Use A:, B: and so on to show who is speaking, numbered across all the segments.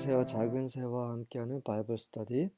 A: 안녕하세요. 작은 새와 함께하는 바이블 스터디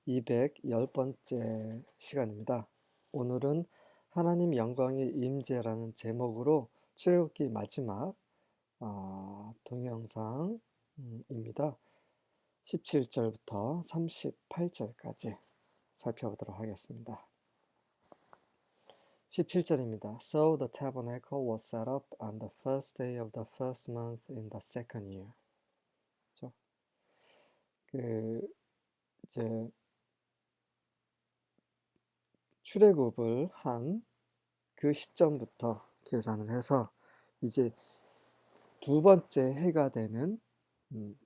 A: 210번째 시간입니다. 오늘은 하나님 영광의 임재라는 제목으로 출애굽기 마지막 동영상입니다. 17절부터 38절까지 살펴보도록 하겠습니다. 17절입니다. So the tabernacle was set up on the first day of the first month in the second year. 이제 출애굽을 한 그 시점부터 계산을 해서 이제 두 번째 해가 되는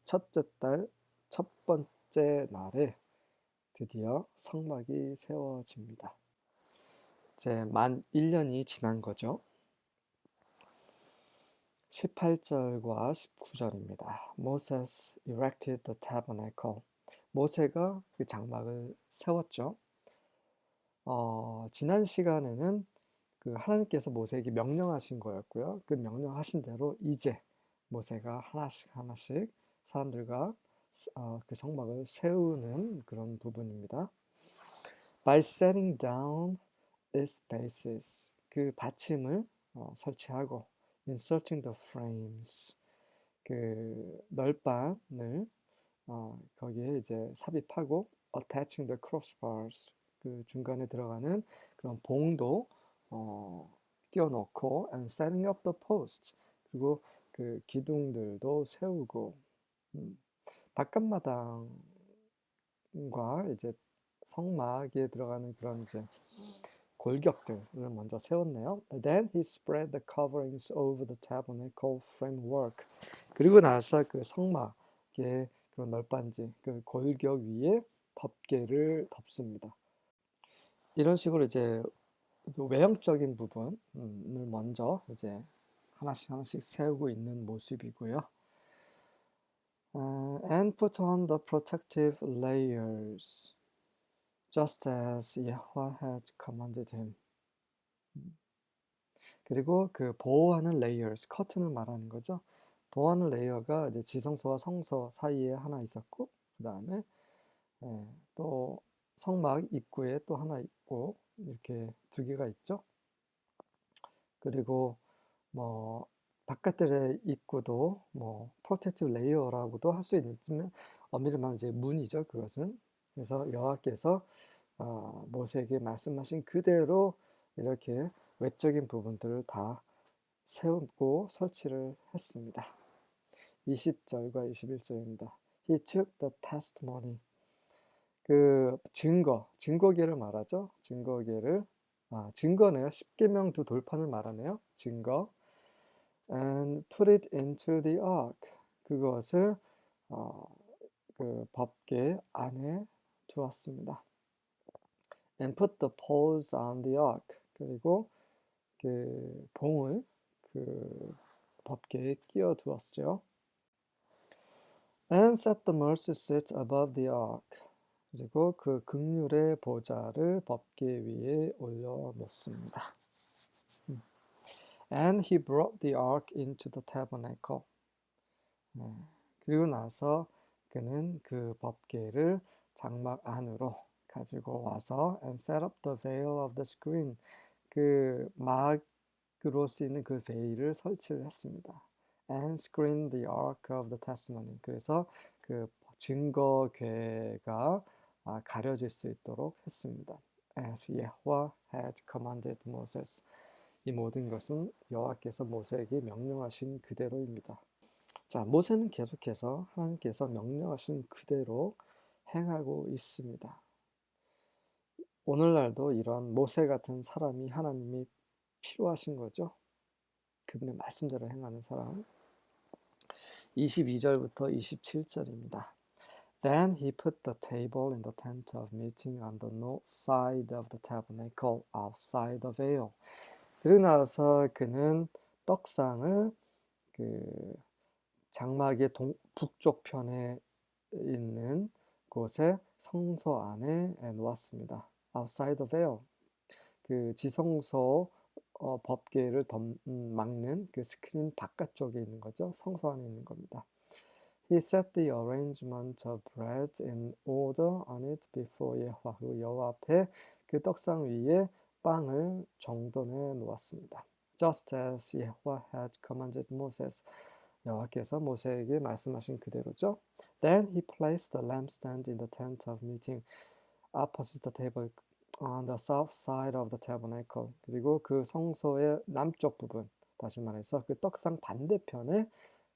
A: 첫째 달 첫 번째 날에 드디어 성막이 세워집니다. 이제 만 1년이 지난 거죠. 18절과 19절입니다. Moses erected the tabernacle. 모세가 그 장막을 세웠죠. 지난 시간에는 그 하나님께서 모세에게 명령하신 거였고요. 그 명령하신 대로 이제 모세가 하나씩 사람들과 그 성막을 세우는 그런 부분입니다. By setting down its bases, 그 받침을 설치하고 inserting the frames, 그 널판을 거기에 이제 삽입하고 attaching the crossbars, 그 중간에 들어가는 그런 봉도 띄워놓고 and setting up the posts, 그리고 그 기둥들도 세우고 바깥마당과 이제 성막에 들어가는 그런 이제 골격들을 먼저 세웠네요. Then he spread the coverings over the tabernacle framework. 그리고 나서 그 성막의 그런 널빤지, 그 골격 위에 덮개를 덮습니다. 이런 식으로 이제 그 외형적인 부분을 먼저 이제 하나씩 세우고 있는 모습이고요. And put on the protective layers, just as Yahweh had commanded him. 그리고 그 보호하는 layers, 커튼을 말하는 거죠. 보호하는 레이어가 이제 지성소와 성소 사이에 하나 있었고, 그 다음에 또 성막 입구에 또 하나 있고, 이렇게 두 개가 있죠. 그리고 뭐 바깥들의 입구도 뭐 프로텍티브 레이어라고도 할 수 있지만 엄밀히 말하면 이제 문이죠. 그것은. 그래서 여호와께서 모세에게 말씀하신 그대로 이렇게 외적인 부분들을 다 세우고 설치를 했습니다. 20절과 21절입니다. He took the testimony. 그 증거계를 말하죠. 증거네요. 십계명 두 돌판을 말하네요. 증거. And put it into the ark. 그것을 그 법궤 안에 두었습니다. And put the poles on the ark. 그리고 그 봉을 그 법궤에 끼워 두었죠. And set the mercy seat above the ark. 그리고 그 긍휼의 보좌를 법궤 위에 올려 놓습니다. And he brought the ark into the tabernacle. 그리고 나서 그는 그 법궤를 장막 안으로 가지고 와서 and set up the veil of the screen. 그 막으로 쓰이는 그 베일을 설치를 했습니다. And screen the ark of the testimony. 그래서 그 증거궤가 가려질 수 있도록 했습니다. As Yahweh had commanded Moses. 이 모든 것은 여호와께서 모세에게 명령하신 그대로입니다. 자, 모세는 계속해서 하나님께서 명령하신 그대로 행하고 있습니다. 오늘날도 이런 모세 같은 사람이 하나님이 필요하신 거죠. 그분의 말씀대로 행하는 사람. 22절부터 27절입니다. Then he put the table in the tent of meeting on the north side of the tabernacle, outside the veil. 그리고 나서 그는 떡상을 그 장막의 북쪽 편에 있는 곳에 성소 안에 놓았습니다. Outside the veil. 그 지성소 법궤를 막는 그 스크린 바깥쪽에 있는 거죠. 성소 안에 있는 겁니다. He set the arrangement of bread in order on it before 여호와. 그 여호와 앞에 그 떡상 위에 빵을 정돈해 놓았습니다. Just as Yahweh had commanded Moses. 여호와께서 모세에게 말씀하신 그대로죠. Then he placed the lampstand in the tent of meeting opposite the table on the south side of the tabernacle. 그리고 그 성소의 남쪽 부분, 다시 말해서 그 떡상 반대편에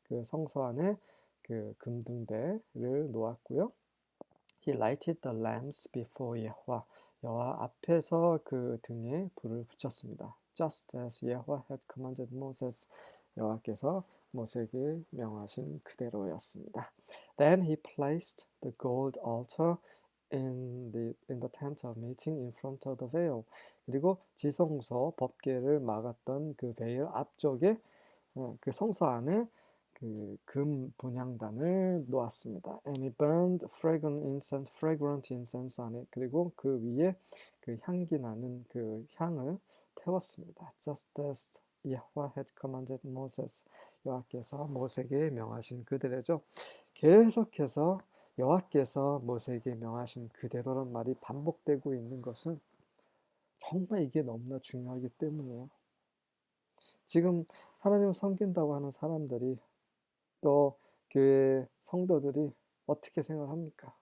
A: 그 성소 안에 그 금등대를 놓았고요. He lighted the lamps before 여호와. 여호와 앞에서 그 등에 불을 붙였습니다. Just as Yahweh had commanded Moses. 여호와께서 모세에게 명하신 그대로였습니다. Then he placed the gold altar in the tent of meeting in front of the veil. 그리고 지성소 법궤를 막았던 그 베일 앞쪽에 그 성소 안에 그 금 분향단을 놓았습니다. And he burned fragrant incense on it. 그리고 그 위에 그 향기 나는 그 향을 태웠습니다. Just as Yahweh had commanded Moses. 여호와께서 모세에게 명하신 그대로죠. 계속해서 여호와께서 모세에게 명하신 그대로란 말이 반복되고 있는 것은 정말 이게 너무나 중요하기 때문이에요. 지금 하나님을 섬긴다고 하는 사람들이 또 교회 성도들이 어떻게 생각합니까?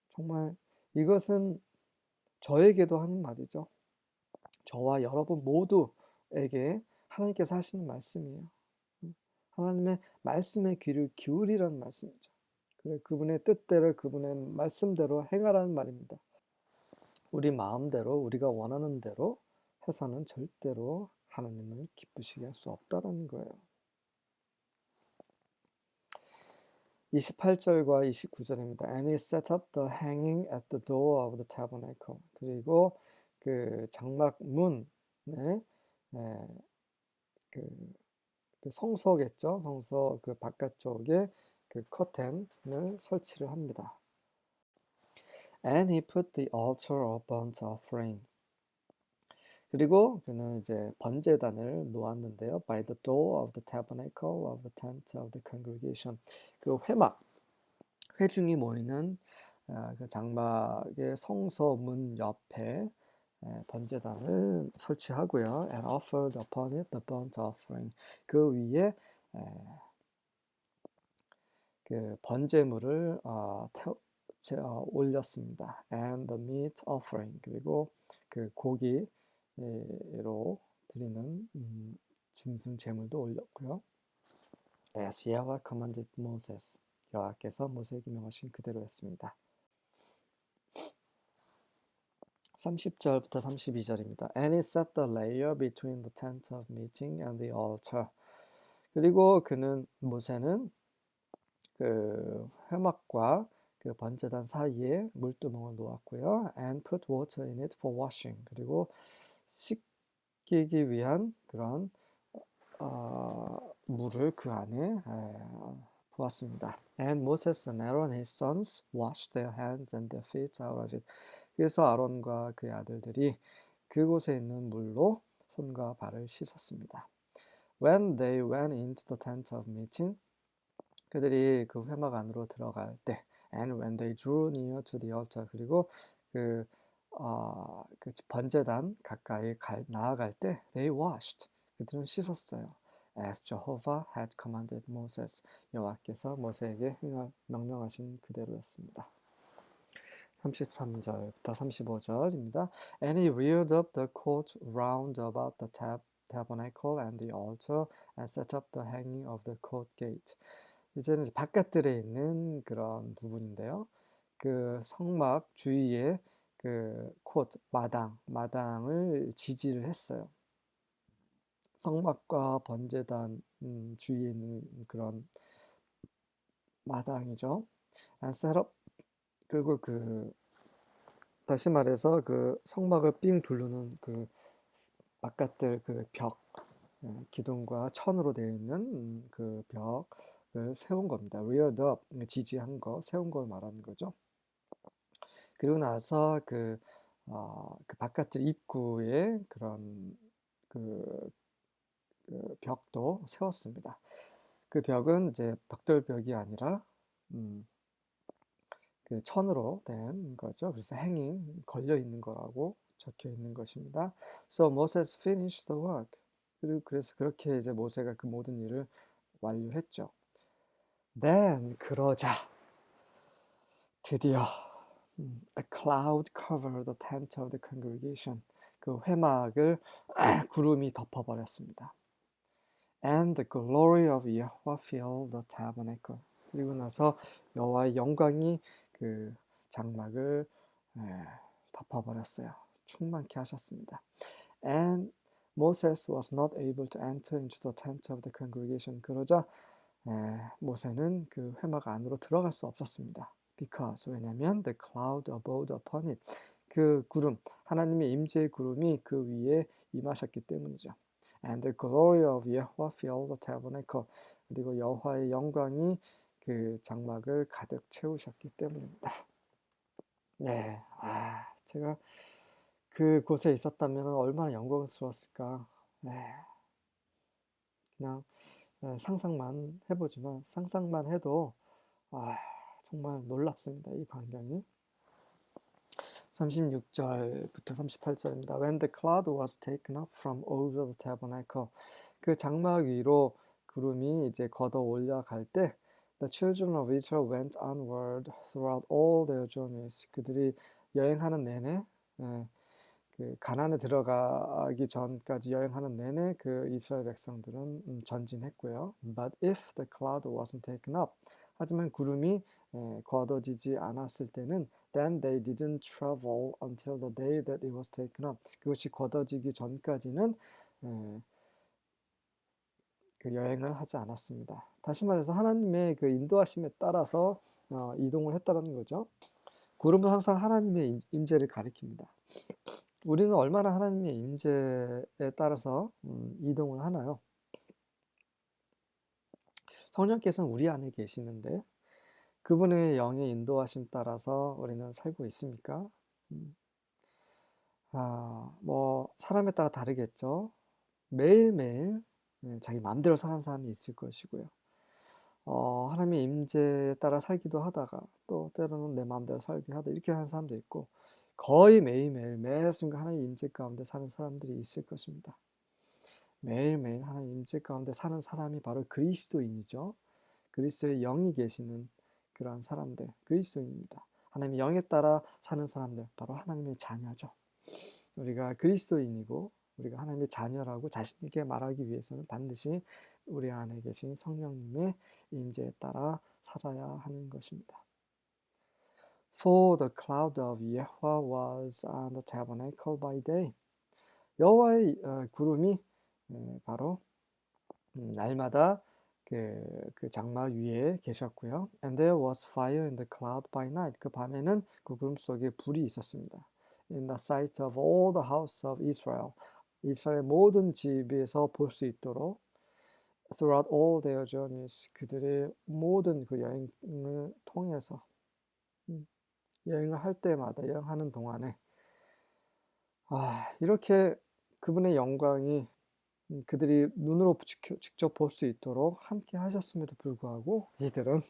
A: 정말 이것은 저에게도 하는 말이죠. 저와 여러분 모두에게 하나님께서 하시는 말씀이에요. 하나님의 말씀에 귀를 기울이라는 말씀이죠. 그래, 그분의 뜻대로 그분의 말씀대로 행하라는 말입니다. 우리 마음대로 우리가 원하는 대로 해서는 절대로 하나님을 기쁘시게 할 수 없다라는 거예요. 28절과 29절입니다. And he set up the hanging at the door of the tabernacle. 그리고 그 장막 문에 그 성소겠죠. 성소 그 바깥쪽에 그 커튼을 설치를 합니다. And he put the altar of burnt offering. 그리고 그는 이제 번제단을 놓았는데요. By the door of the tabernacle of the tent of the congregation. 그 회막, 회중이 모이는 그 장막의 성소 문 옆에 번제단을 설치하고요. And offered upon it the burnt offering. 그 위에 그 번제물을 올렸습니다. And the meat offering. 그리고 그 고기로 드리는 짐승 제물도 올렸고요. As Yahweh commanded Moses. 여호와께서 모세에게 명하신 그대로였습니다. 30절부터 32절입니다. And he set the layer between the tent of meeting and the altar. 그리고 모세는 그 회막과 그 번제단 사이에 물두멍을 놓았고요. And put water in it for washing. 그리고 씻기기 위한 그런 물을 그 안에 부었습니다. And Moses and Aaron his sons washed their hands and their feet out of it. 그래서 아론과 그의 아들들이 그곳에 있는 물로 손과 발을 씻었습니다. When they went into the tent of meeting, 그들이 그 회막 안으로 들어갈 때, and when they drew near to the altar, 그리고 그 번제단 가까이 나아갈 때, they washed, 그들은 씻었어요. As Jehovah had commanded Moses, 여호와께서 모세에게 명령하신 그대로였습니다. 33절부터 35절입니다. And he reared up the court round about the tabernacle and the altar and set up the hanging of the court gate. 이제는 바깥들에 있는 그런 부분인데요. 그 성막 주위에 그 마당을 지지를 했어요. 성막과 번제단 주위에 있는 그런 마당이죠. And set up, 그리고 다시 말해서 그 성막을 삥 둘르는 그 바깥들 그 벽, 기둥과 천으로 되어 있는 그 벽을 세운 겁니다. reared up, 지지한 거, 세운 걸 말하는 거죠. 그리고 나서 그 바깥들 입구에 그런 그 벽도 세웠습니다. 그 벽은 이제 벽돌벽이 아니라 음, 그 천으로 된 거죠. 그래서 hanging 걸려 있는 거라고 적혀 있는 것입니다. So Moses finished the work. 그리고 그래서 그렇게 이제 모세가 그 모든 일을 완료했죠. Then 그러자 드디어 a cloud covered the tent of the congregation. 그 회막을 구름이 덮어버렸습니다. And the glory of Yahweh filled the tabernacle. 그리고 나서 여호와의 영광이 그 장막을 덮어버렸어요. 충만케 하셨습니다. And Moses was not able to enter into the tent of the congregation. 그러자 모세는 그 회막 안으로 들어갈 수 없었습니다. Because 왜냐면 the cloud abode upon it. 그 구름, 하나님의 임재의 구름이 그 위에 임하셨기 때문이죠. And the glory of Yahweh filled the tabernacle. 그리고 여호와의 영광이 그 장막을 가득 채우셨기 때문입니다. 네, 제가 그곳에 있었다면 얼마나 영광스러웠을까. 네, 그냥 상상만 해보지만 상상만 해도 정말 놀랍습니다. 이 광경이. 36절부터 38절입니다. When the cloud was taken up from over the tabernacle. 그 장막 위로 구름이 이제 걷어 올라갈 때 The children of Israel went onward throughout all their journeys. 그들이 여행하는 내내 그 가나안에 들어가기 전까지 여행하는 내내 그 이스라엘 백성들은 전진했고요. But if the cloud wasn't taken up, 하지만 구름이 걷어지지 않았을 때는 then they didn't travel until the day that it was taken up. 그것이 걷어지기 전까지는 그 여행을 하지 않았습니다. 다시 말해서 하나님의 그 인도하심에 따라서 이동을 했다는 거죠. 구름은 항상 하나님의 임재를 가리킵니다. 우리는 얼마나 하나님의 임재에 따라서 이동을 하나요? 성령께서는 우리 안에 계시는데 그분의 영의 인도하심 따라서 우리는 살고 있습니까? 뭐 사람에 따라 다르겠죠. 매일매일 자기 마음대로 사는 사람이 있을 것이고요. 하나님의 임재에 따라 살기도 하다가 또 때로는 내 마음대로 살기도 하다 이렇게 하는 사람도 있고 거의 매일매일 매 순간 하나님의 임재 가운데 사는 사람들이 있을 것입니다. 매일매일 하나님의 임재 가운데 사는 사람이 바로 그리스도인이죠. 그리스도의 영이 계시는 그러한 사람들, 그리스도인입니다. 하나님의 영에 따라 사는 사람들, 바로 하나님의 자녀죠. 우리가 그리스도인이고 우리가 하나님의 자녀라고 자신 있게 말하기 위해서는 반드시 우리 안에 계신 성령님의 임재에 따라 살아야 하는 것입니다. For the cloud of Yahweh was on the tabernacle by day. 여호와의 구름이 바로 날마다 그 장막 위에 계셨고요. And there was fire in the cloud by night. 그 밤에는 그 구름 속에 불이 있었습니다. In the sight of all the house of Israel. 이스라엘 모든 집에서 볼 수 있도록 throughout all their journeys. 그들의 모든 그 여행을 통해서 여행을 할 때마다 여행하는 동안에 이렇게 그분의 영광이 그들이 눈으로 직접 볼 수 있도록 함께 하셨음에도 불구하고 이들은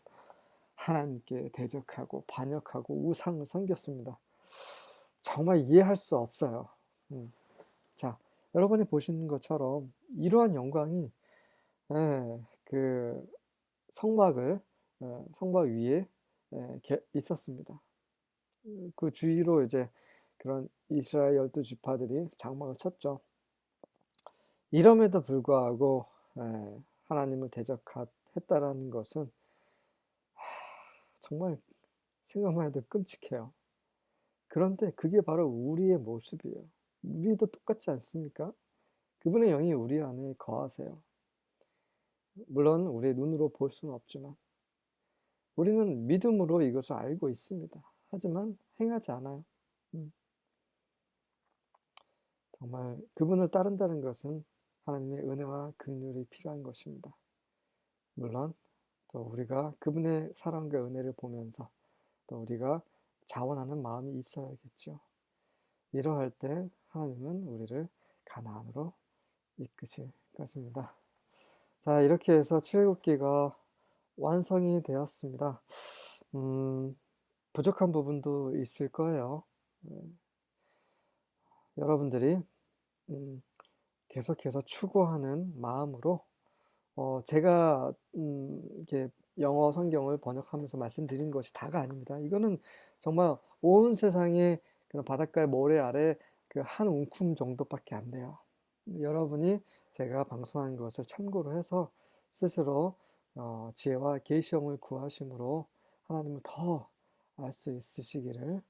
A: 하나님께 대적하고 반역하고 우상을 섬겼습니다. 정말 이해할 수 없어요. 자, 여러분이 보시는 것처럼 이러한 영광이 그 성막 위에 있었습니다. 그 주위로 이제 그런 이스라엘 12지파들이 장막을 쳤죠. 이럼에도 불구하고 하나님을 대적했다라는 것은 정말 생각만 해도 끔찍해요. 그런데 그게 바로 우리의 모습이에요. 우리도 똑같지 않습니까? 그분의 영이 우리 안에 거하세요. 물론 우리의 눈으로 볼 수는 없지만 우리는 믿음으로 이것을 알고 있습니다. 하지만 행하지 않아요. 정말 그분을 따른다는 것은 하나님의 은혜와 긍휼이 필요한 것입니다. 물론 또 우리가 그분의 사랑과 은혜를 보면서 또 우리가 자원하는 마음이 있어야겠죠. 이러할 때 하나님은 우리를 가나안으로 이끄실 것입니다. 자, 이렇게 해서 출애굽기가 완성이 되었습니다. 부족한 부분도 있을 거예요. 여러분들이 음, 계속해서 추구하는 마음으로 제가 이렇게 영어 성경을 번역하면서 말씀드린 것이 다가 아닙니다. 이거는 정말 온 세상의 그런 바닷가의 모래 아래 그 한 움큼 정도밖에 안 돼요. 여러분이 제가 방송한 것을 참고로 해서 스스로 지혜와 계시형을 구하심으로 하나님을 더 알 수 있으시기를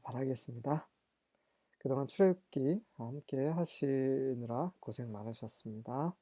A: 바라겠습니다. 그동안 출애굽기 함께 하시느라 고생 많으셨습니다.